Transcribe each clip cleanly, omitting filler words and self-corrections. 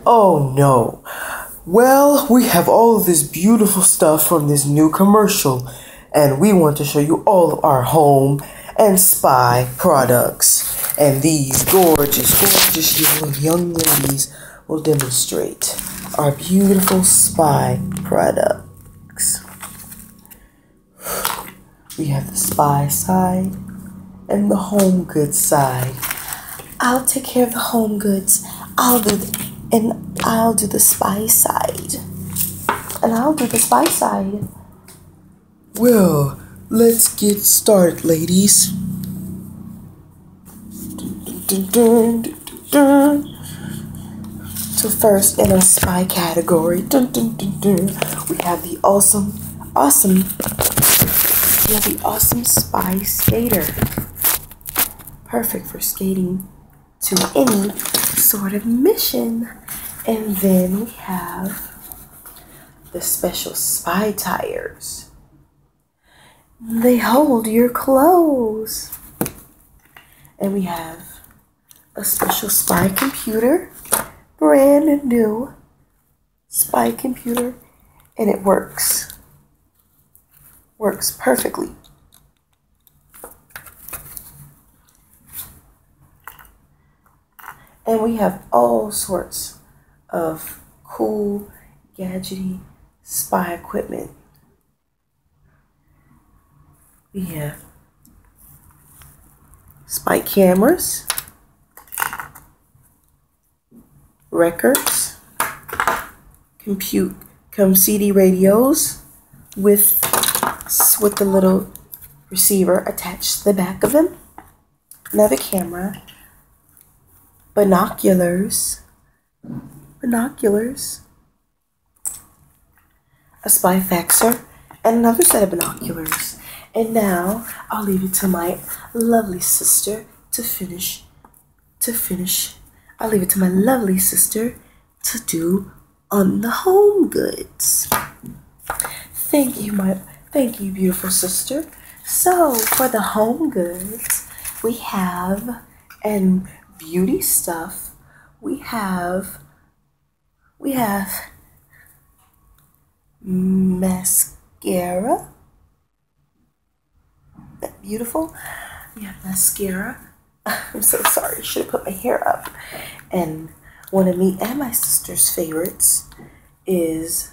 Oh no. Well, we have all of this beautiful stuff from this new commercial, and we want to show you all of our home and spy products. And these gorgeous young ladies will demonstrate our beautiful spy products. We have the spy side and the home goods side. I'll take care of the home goods. I'll do the spy side. And I'll do the spy side. Well, let's get started, ladies. So first, in our spy category, we have the awesome spy skater. Perfect for skating to any sort of mission. And then we have the special spy tires. They hold your clothes. And we have a special spy computer, brand new spy computer, and it works perfectly. And we have all sorts of cool, gadgety spy equipment. We have spy cameras, records, CD radios with the little receiver attached to the back of them, another camera, binoculars, a spy faxer, and another set of binoculars. And now I'll leave it to my lovely sister to finish. I'll leave it to my lovely sister to do on the home goods. Thank you, beautiful sister. So for the home goods, we have, and beauty stuff, we have mascara. That beautiful. We have mascara. I'm so sorry, I should have put my hair up. And one of me and my sister's favorites is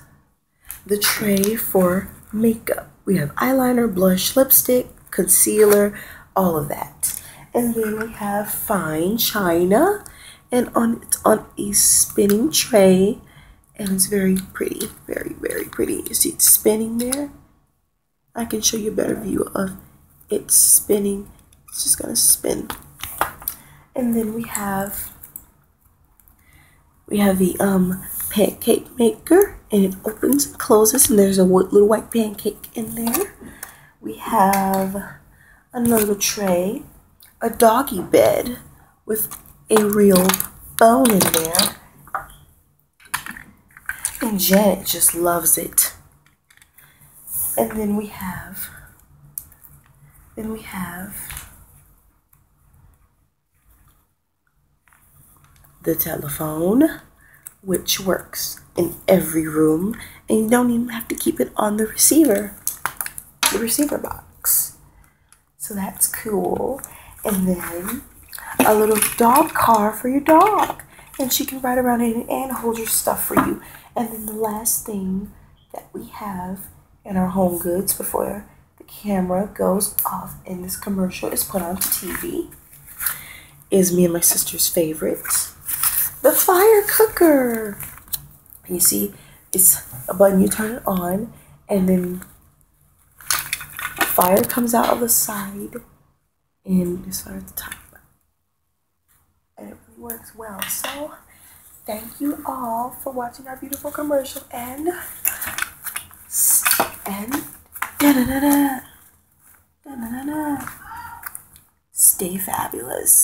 the tray for makeup. We have eyeliner, blush, lipstick, concealer, all of that. And then we have fine china, and it's on a spinning tray, and it's very pretty, very, very pretty. You see it's spinning there? I can show you a better view of it spinning. It's just gonna spin. And then we have the pancake maker, and it opens and closes, and there's a little white pancake in there. We have another tray, a doggy bed with a real bone in there, and Janet just loves it. And then we have the telephone, which works in every room, and you don't even have to keep it on the receiver box. So that's cool. And then a little dog car for your dog, and she can ride around in it and hold your stuff for you. And then the last thing that we have in our home goods before the camera goes off in this commercial is put onto TV is me and my sister's favorite, the fire cooker. You see, it's a button, you turn it on, and then fire comes out of the side, and there's fire at the top. And it really works well. So, thank you all for watching our beautiful commercial, and stay fabulous.